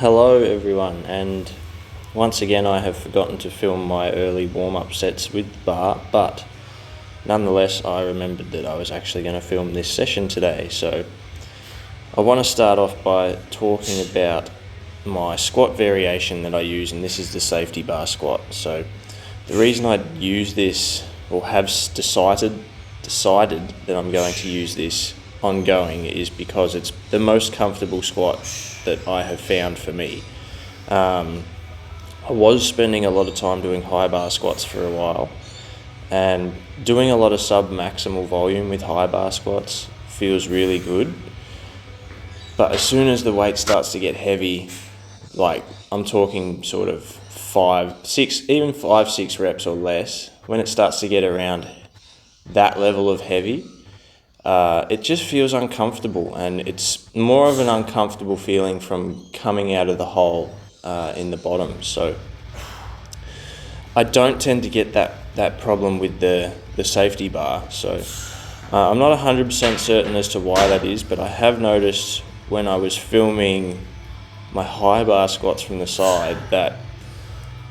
Hello everyone, and once again I have forgotten to film my early warm-up sets with bar, but nonetheless I remembered that I was actually going to film this session today. So I want to start off by talking about my squat variation that I use, and this is the safety bar squat. So the reason I use this, or have decided that I'm going to use this ongoing, is because it's the most comfortable squat that I have found for me. I was spending a lot of time doing high bar squats for a while, and doing a lot of sub-maximal volume with high bar squats feels really good. But as soon as the weight starts to get heavy, like I'm talking sort of 5, 6 reps or less, when it starts to get around that level of heavy, it just feels uncomfortable, and it's more of an uncomfortable feeling from coming out of the hole in the bottom. So I don't tend to get that problem with the safety bar. So I'm not 100% certain as to why that is, but I have noticed when I was filming my high bar squats from the side that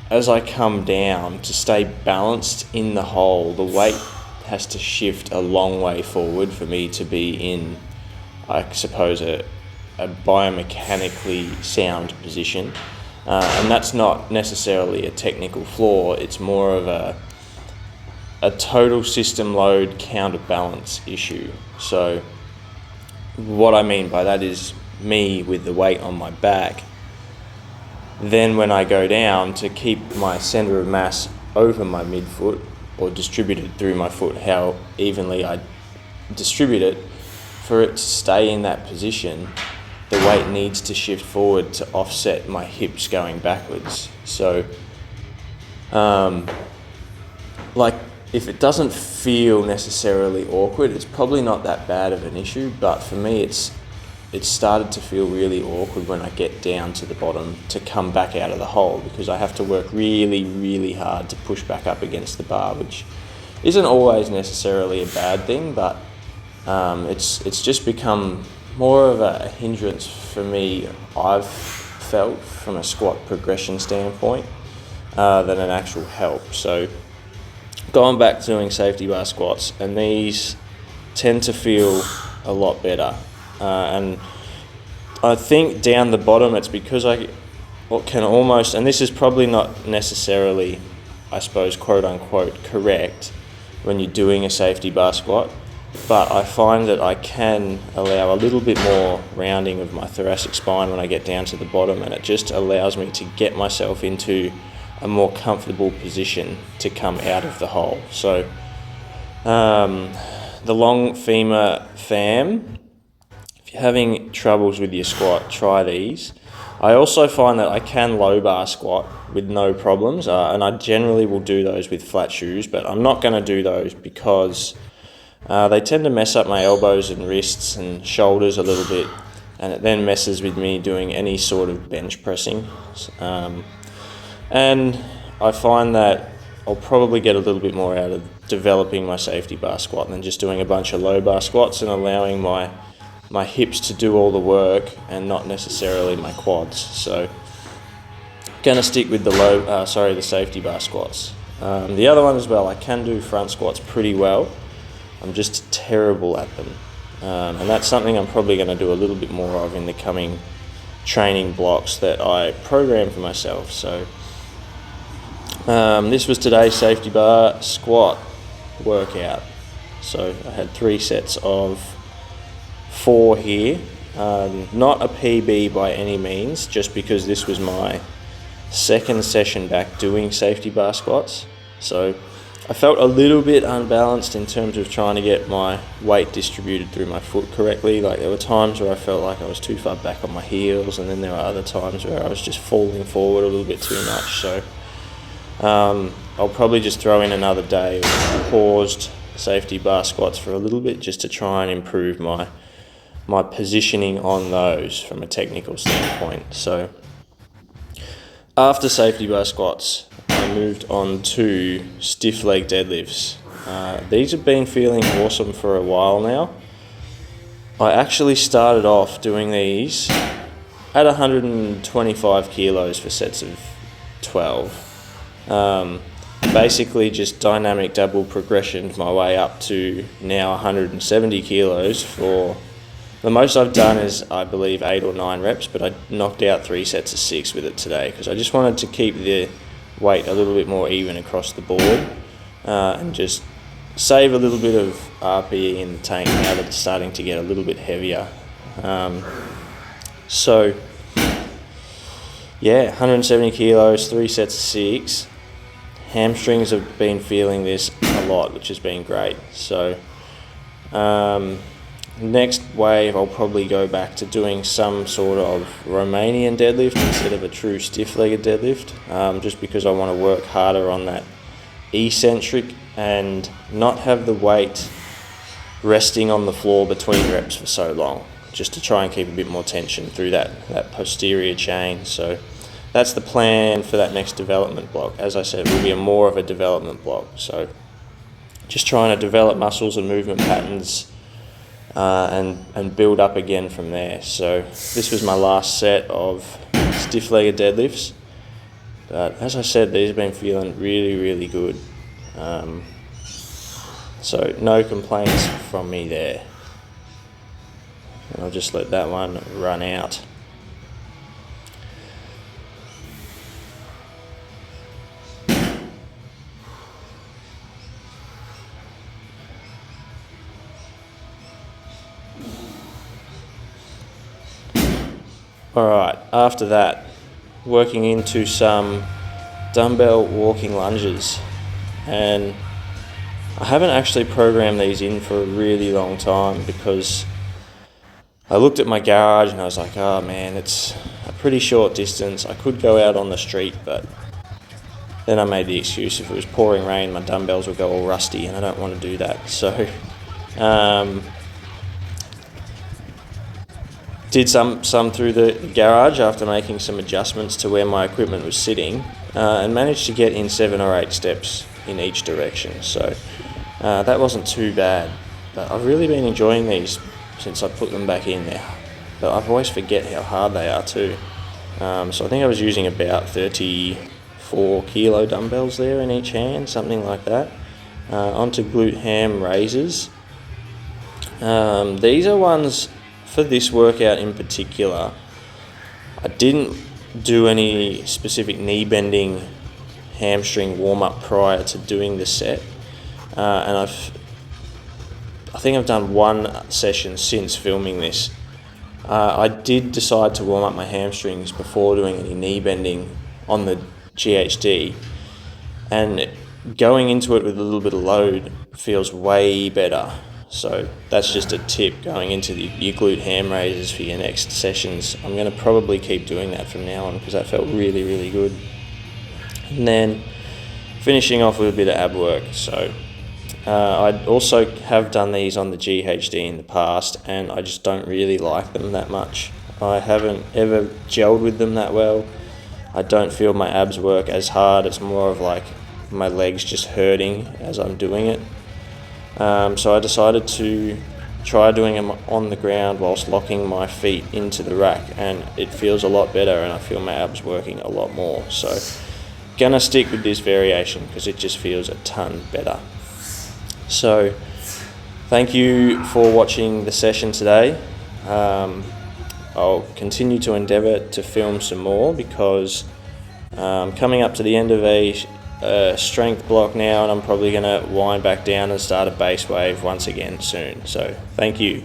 as I come down, to stay balanced in the hole, the weight has to shift a long way forward for me to be in, I suppose, a biomechanically sound position. And that's not necessarily a technical flaw, it's more of a total system load counterbalance issue. So what I mean by that is me with the weight on my back, then when I go down, to keep my center of mass over my midfoot or distributed through my foot, how evenly I distribute it, for it to stay in that position, the weight needs to shift forward to offset my hips going backwards. So if it doesn't feel necessarily awkward, it's probably not that bad of an issue, but for me it's started to feel really awkward when I get down to the bottom to come back out of the hole, because I have to work really, really hard to push back up against the bar, which isn't always necessarily a bad thing, but it's just become more of a hindrance for me, I've felt, from a squat progression standpoint, than an actual help. So going back to doing safety bar squats, and these tend to feel a lot better. And I think down the bottom it's because I can almost, and this is probably not necessarily, I suppose, quote unquote correct when you're doing a safety bar squat, but I find that I can allow a little bit more rounding of my thoracic spine when I get down to the bottom, and it just allows me to get myself into a more comfortable position to come out of the hole. So the long femur FAM, if you're having troubles with your squat, try these. I also find that I can low bar squat with no problems, and I generally will do those with flat shoes, but I'm not going to do those because they tend to mess up my elbows and wrists and shoulders a little bit, and it then messes with me doing any sort of bench pressing. And I find that I'll probably get a little bit more out of developing my safety bar squat than just doing a bunch of low bar squats and allowing my hips to do all the work and not necessarily my quads. So gonna stick with the safety bar squats. The other one as well, I can do front squats pretty well. I'm just terrible at them. And that's something I'm probably gonna do a little bit more of in the coming training blocks that I program for myself. So this was today's safety bar squat workout. So I had 3 sets of 4 here, not a PB by any means, just because this was my second session back doing safety bar squats. So I felt a little bit unbalanced in terms of trying to get my weight distributed through my foot correctly. Like there were times where I felt like I was too far back on my heels, and then there were other times where I was just falling forward a little bit too much. So I'll probably just throw in another day of paused safety bar squats for a little bit, just to try and improve my positioning on those from a technical standpoint. So after safety bar squats, I moved on to stiff leg deadlifts. These have been feeling awesome for a while now. I actually started off doing these at 125 kilos for sets of 12. Basically just dynamic double progressioned my way up to now 170 kilos. For the most I've done is, I believe, 8 or 9 reps, but I knocked out 3 sets of 6 with it today because I just wanted to keep the weight a little bit more even across the board, and just save a little bit of RPE in the tank now that it's starting to get a little bit heavier. So yeah, 170 kilos, 3 sets of 6. Hamstrings have been feeling this a lot, which has been great. So next wave, I'll probably go back to doing some sort of Romanian deadlift instead of a true stiff-legged deadlift, just because I want to work harder on that eccentric and not have the weight resting on the floor between reps for so long, just to try and keep a bit more tension through that posterior chain. So that's the plan for that next development block. As I said, it will be more of a development block. So just trying to develop muscles and movement patterns, and build up again from there. So this was my last set of stiff-legged deadlifts. But as I said, these have been feeling really, really good. So no complaints from me there. And I'll just let that one run out. Alright, after that, working into some dumbbell walking lunges, and I haven't actually programmed these in for a really long time because I looked at my garage and I was like, oh man, it's a pretty short distance. I could go out on the street, but then I made the excuse, if it was pouring rain, my dumbbells would go all rusty and I don't want to do that. So did some through the garage after making some adjustments to where my equipment was sitting, and managed to get in 7 or 8 steps in each direction. So that wasn't too bad. But I've really been enjoying these since I put them back in there. But I always forget how hard they are too. So I think I was using about 34 kilo dumbbells there in each hand, something like that. Onto glute ham raises. These are ones, for this workout in particular, I didn't do any specific knee bending hamstring warm up prior to doing the set, and I think I've done one session since filming this. I did decide to warm up my hamstrings before doing any knee bending on the GHD, and going into it with a little bit of load feels way better. So that's just a tip going into your glute ham raises for your next sessions. I'm going to probably keep doing that from now on because that felt really, really good. And then finishing off with a bit of ab work. So I also have done these on the GHD in the past, and I just don't really like them that much. I haven't ever gelled with them that well. I don't feel my abs work as hard. It's more of like my legs just hurting as I'm doing it. So I decided to try doing them on the ground whilst locking my feet into the rack, and it feels a lot better and I feel my abs working a lot more. So gonna stick with this variation because it just feels a ton better. So thank you for watching the session today. I'll continue to endeavour to film some more because coming up to the end of a strength block now, and I'm probably going to wind back down and start a base wave once again soon. So thank you.